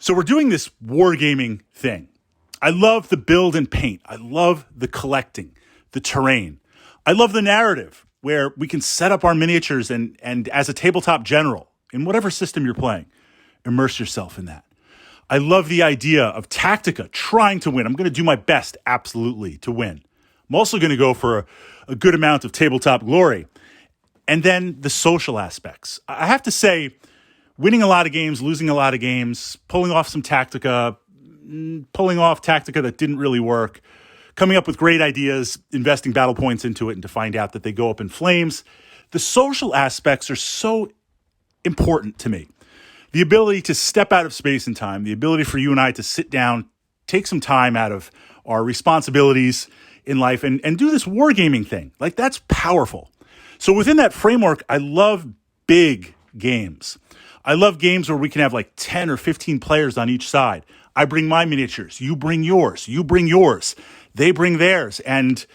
So we're doing this wargaming thing. I love the build and paint. I love the collecting, the terrain. I love the narrative where we can set up our miniatures and as a tabletop general, in whatever system you're playing, immerse yourself in that. I love the idea of Tactica, trying to win. I'm going to do my best, absolutely, to win. I'm also going to go for a good amount of tabletop glory. And then the social aspects. I have to say, winning a lot of games, losing a lot of games, pulling off some Tactica, pulling off Tactica that didn't really work, coming up with great ideas, investing battle points into it, and to find out that they go up in flames. The social aspects are so important to me. The ability to step out of space and time, the ability for you and I to sit down, take some time out of our responsibilities in life and do this wargaming thing. Like, that's powerful. So within that framework, I love big games. I love games where we can have like 10 or 15 players on each side. I bring my miniatures, you bring yours, they bring theirs, and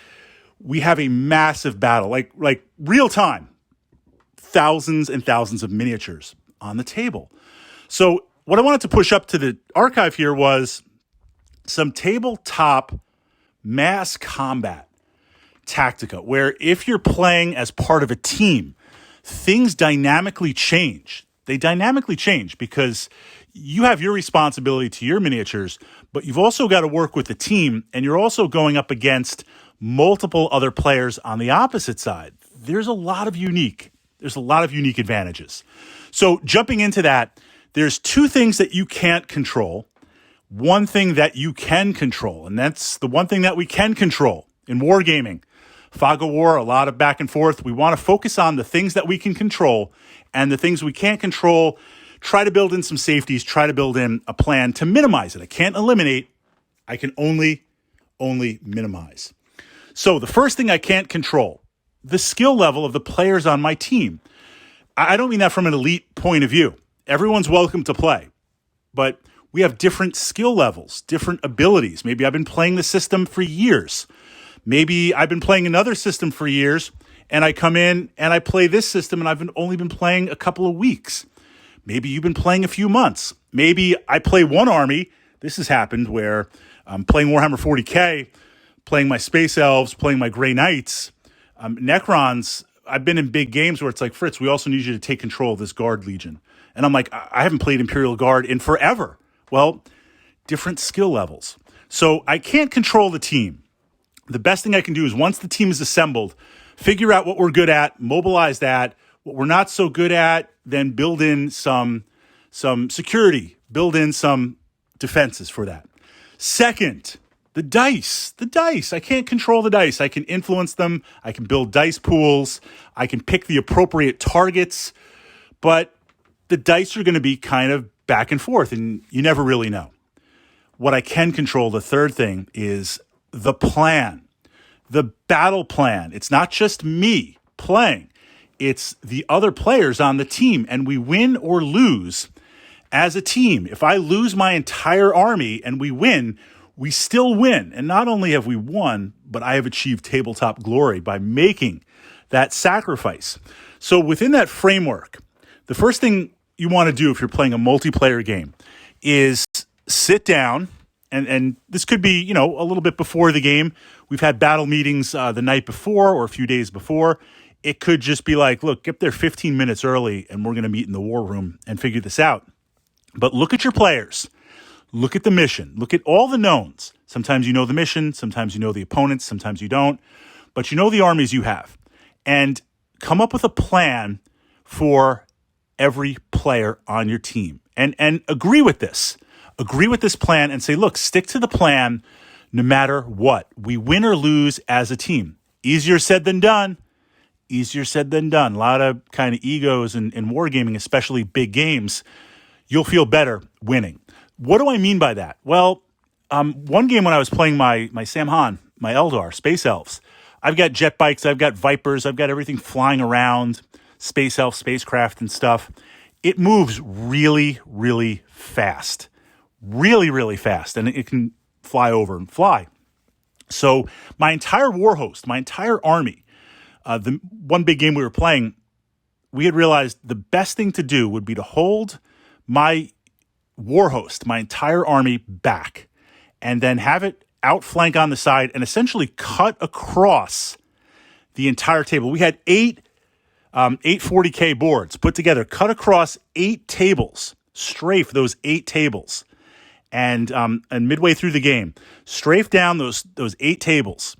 we have a massive battle, like real time, thousands and thousands of miniatures on the table. So what I wanted to push up to the archive here was some tabletop mass combat Tactica, where if you're playing as part of a team, things dynamically change. They dynamically change because you have your responsibility to your miniatures, but you've also got to work with the team, and you're also going up against multiple other players on the opposite side. There's a lot of unique advantages. So jumping into that, there's two things that you can't control, one thing that you can control, and that's the one thing that we can control in wargaming. Fog of War, a lot of back and forth. We want to focus on the things that we can control, and the things we can't control, try to build in some safeties, try to build in a plan to minimize it. I can't eliminate, I can only minimize. So the first thing I can't control, the skill level of the players on my team. I don't mean that from an elite point of view. Everyone's welcome to play, but we have different skill levels, different abilities. Maybe I've been playing the system for years. Maybe I've been playing another system for years, and I come in and I play this system, and I've only been playing a couple of weeks. Maybe you've been playing a few months. Maybe I play one army. This has happened where I'm playing Warhammer 40K, playing my Space Elves, playing my Grey Knights, Necrons. I've been in big games where it's like, Fritz, we also need you to take control of this Guard Legion. And I'm like, I haven't played Imperial Guard in forever. Well, different skill levels. So I can't control the team. The best thing I can do is, once the team is assembled, figure out what we're good at, mobilize that. What we're not so good at, then build in some security, build in some defenses for that. Second, the dice. I can't control the dice. I can influence them. I can build dice pools. I can pick the appropriate targets. But the dice are going to be kind of back and forth, and you never really know. What I can control, the third thing, is the plan, the battle plan. It's not just me playing. It's the other players on the team, and we win or lose as a team. If I lose my entire army and we win, we still win. And not only have we won, but I have achieved tabletop glory by making that sacrifice. So within that framework, the first thing you want to do if you're playing a multiplayer game is sit down, and this could be, a little bit before the game. We've had battle meetings the night before or a few days before. It could just be like, look, get there 15 minutes early, and we're going to meet in the war room and figure this out. But look at your players. Look at the mission. Look at all the knowns. Sometimes you know the mission. Sometimes you know the opponents. Sometimes you don't. But you know the armies you have. And come up with a plan for every player on your team. And agree with this. Agree with this plan and say, look, stick to the plan no matter what. We win or lose as a team. Easier said than done. Easier said than done. A lot of kind of egos in wargaming, especially big games. You'll feel better winning. What do I mean by that? Well, one game when I was playing my Samhan, my Eldar, Space Elves, I've got jet bikes, I've got Vipers, I've got everything flying around, Space Elf, spacecraft and stuff. It moves really, really fast. Really, really fast. And it can fly over and fly. So my entire war host, my entire army, the one big game we were playing, we had realized the best thing to do would be to hold my Warhost, my entire army back, and then have it outflank on the side and essentially cut across the entire table. We had eight 40K boards put together, cut across 8 tables, strafe those 8 tables. And midway through the game, strafe down those 8 tables,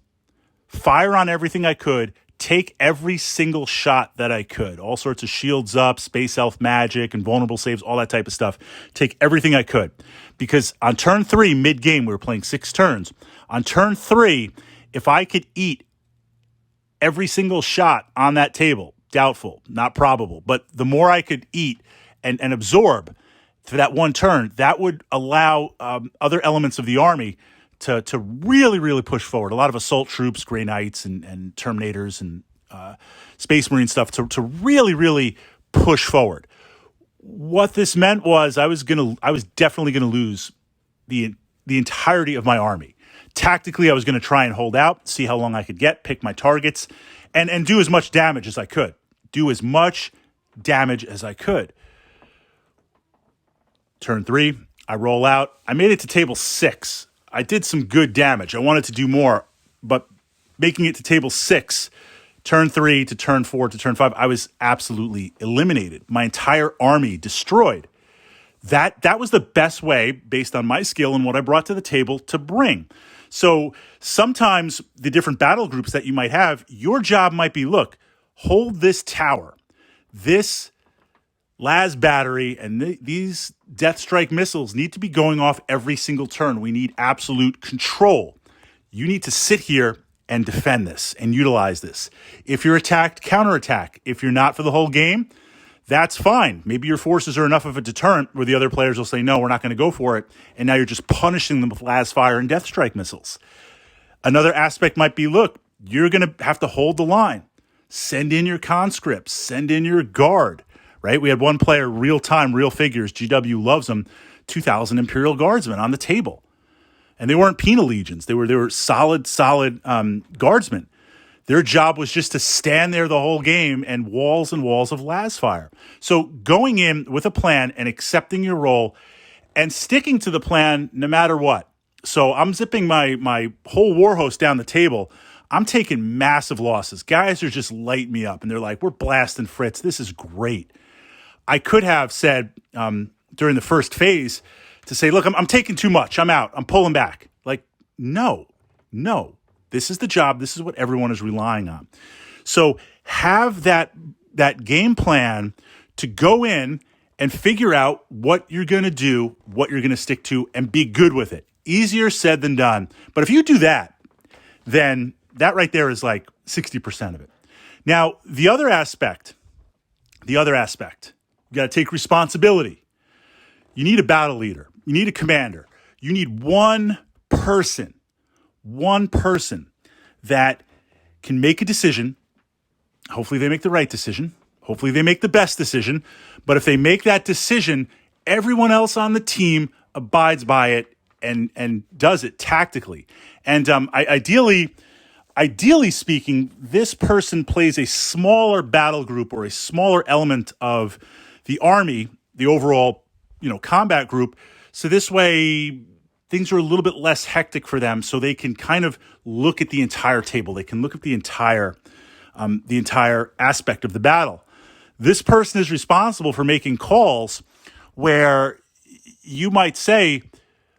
fire on everything I could, take every single shot that I could, all sorts of shields up, space elf magic, and vulnerable saves, all that type of stuff. Take everything I could. Because on turn 3, mid-game, we were playing 6 turns. On turn 3, if I could eat every single shot on that table, doubtful, not probable, but the more I could eat and absorb for that one turn, that would allow other elements of the army to really, really push forward. A lot of assault troops, Grey Knights and Terminators and Space Marine stuff to really, really push forward. What this meant was I was definitely gonna lose the entirety of my army. Tactically, I was gonna try and hold out, see how long I could get, pick my targets, and do as much damage as I could. Turn 3, I roll out. I made it to table 6. I did some good damage. I wanted to do more, but making it to table 6, turn 3 to turn 4 to turn 5, I was absolutely eliminated. My entire army destroyed. That was the best way, based on my skill and what I brought to the table, to bring. So sometimes the different battle groups that you might have, your job might be, look, hold this tower, this las battery, and these Death Strike missiles need to be going off every single turn. We need absolute control. You need to sit here and defend this and utilize this. If you're attacked, counterattack. If you're not for the whole game, that's fine. Maybe your forces are enough of a deterrent where the other players will say, no, we're not going to go for it. And now you're just punishing them with las fire and Death Strike missiles. Another aspect might be, look, you're going to have to hold the line. Send in your conscripts. Send in your guard. Right? We had one player, real time, real figures, GW loves them, 2,000 Imperial Guardsmen on the table. And they weren't penal legions. They were solid guardsmen. Their job was just to stand there the whole game and walls of las fire. So going in with a plan and accepting your role and sticking to the plan no matter what. So I'm zipping my whole war host down the table. I'm taking massive losses. Guys are just lighting me up, and they're like, we're blasting Fritz. This is great. I could have said during the first phase to say, look, I'm taking too much. I'm out. I'm pulling back. Like, no. This is the job. This is what everyone is relying on. So have that game plan to go in and figure out what you're going to do, what you're going to stick to, and be good with it. Easier said than done. But if you do that, then that right there is like 60% of it. Now, the other aspect, you got to take responsibility. You need a battle leader. You need a commander. You need one person that can make a decision. Hopefully they make the right decision. Hopefully they make the best decision. But if they make that decision, everyone else on the team abides by it and does it tactically. And ideally speaking, this person plays a smaller battle group or a smaller element of the army, the overall, combat group. So this way, things are a little bit less hectic for them. So they can kind of look at the entire table. They can look at the entire aspect of the battle. This person is responsible for making calls where you might say,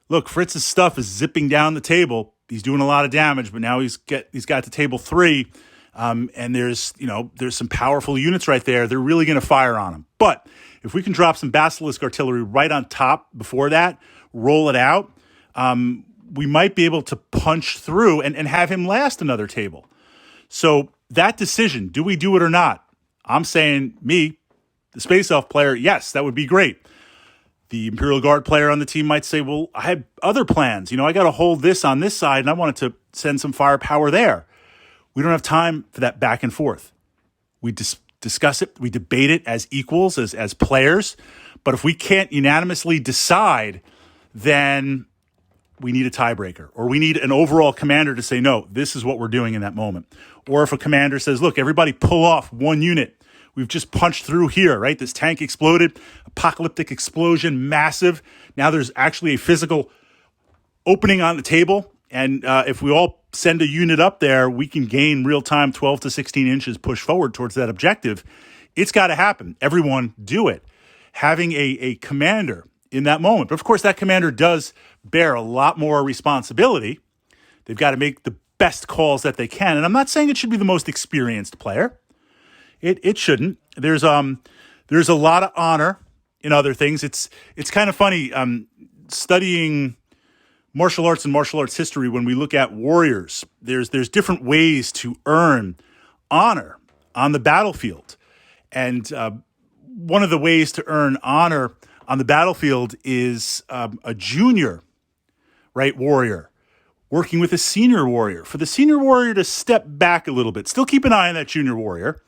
look, Fritz's stuff is zipping down the table. He's doing a lot of damage, but now he's got to table 3. And there's some powerful units right there. They're really going to fire on him. But if we can drop some Basilisk artillery right on top before that, roll it out, we might be able to punch through and have him last another table. So that decision, do we do it or not? I'm saying, me, the Space Elf player, yes, that would be great. The Imperial Guard player on the team might say, well, I had other plans. I got to hold this on this side, and I wanted to send some firepower there. We don't have time for that back and forth. We discuss it. We debate it as equals, as players. But if we can't unanimously decide, then we need a tiebreaker. Or we need an overall commander to say, no, this is what we're doing in that moment. Or if a commander says, look, everybody pull off one unit. we've just punched through here, right? This tank exploded, apocalyptic explosion, massive. Now there's actually a physical opening on the table. And if we all send a unit up there, we can gain real-time 12 to 16 inches push forward towards that objective. It's got to happen. Everyone do it. Having a commander in that moment. But of course, that commander does bear a lot more responsibility. They've got to make the best calls that they can. And I'm not saying it should be the most experienced player. It shouldn't. There's a lot of honor in other things. It's kind of funny studying martial arts and martial arts history. When we look at warriors, there's different ways to earn honor on the battlefield. And one of the ways to earn honor on the battlefield is a junior, right, warrior working with a senior warrior. For the senior warrior to step back a little bit, still keep an eye on that junior warrior,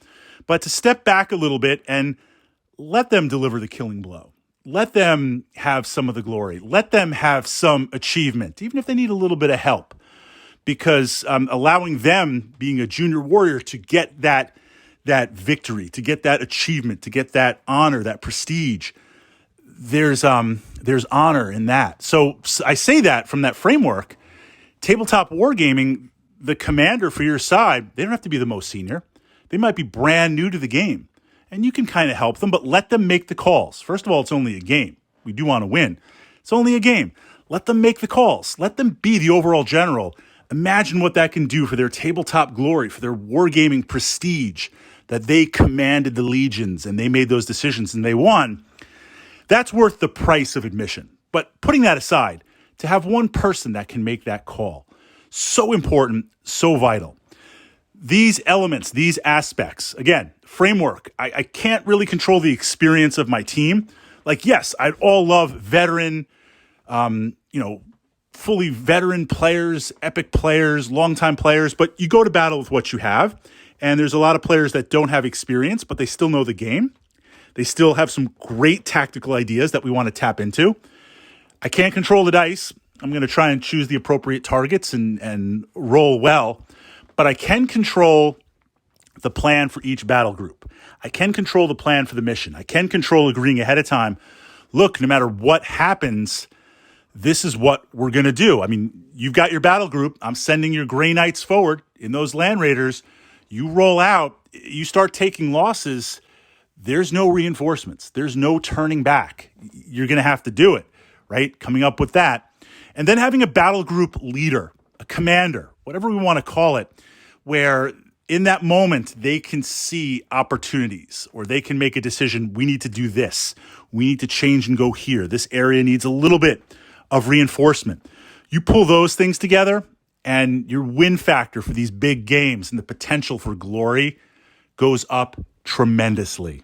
but to step back a little bit and let them deliver the killing blow. Let them have some of the glory. Let them have some achievement, even if they need a little bit of help, because allowing them, being a junior warrior, to get that victory, to get that achievement, to get that honor, that prestige, there's honor in that. So I say that from that framework. Tabletop wargaming, the commander for your side, they don't have to be the most senior. They might be brand new to the game, and you can kind of help them, but let them make the calls. First of all, it's only a game. We do want to win. It's only a game. Let them make the calls. Let them be the overall general. Imagine what that can do for their tabletop glory, for their wargaming prestige, that they commanded the legions and they made those decisions and they won. That's worth the price of admission. But putting that aside, to have one person that can make that call, so important, so vital. These elements, these aspects, again, framework, I can't really control the experience of my team. Like, yes, I'd all love veteran, fully veteran players, epic players, longtime players, but you go to battle with what you have. And there's a lot of players that don't have experience, but they still know the game. They still have some great tactical ideas that we want to tap into. I can't control the dice. I'm going to try and choose the appropriate targets and roll well. But I can control the plan for each battle group. I can control the plan for the mission. I can control agreeing ahead of time. Look, no matter what happens, this is what we're going to do. I mean, you've got your battle group. I'm sending your Grey Knights forward in those Land Raiders. You roll out, you start taking losses. There's no reinforcements. There's no turning back. You're going to have to do it, right? Coming up with that. And then having a battle group leader, a commander, whatever we want to call it, where in that moment they can see opportunities or they can make a decision. We need to do this. We need to change and go here. This area needs a little bit of reinforcement. You pull those things together and your win factor for these big games and the potential for glory goes up tremendously.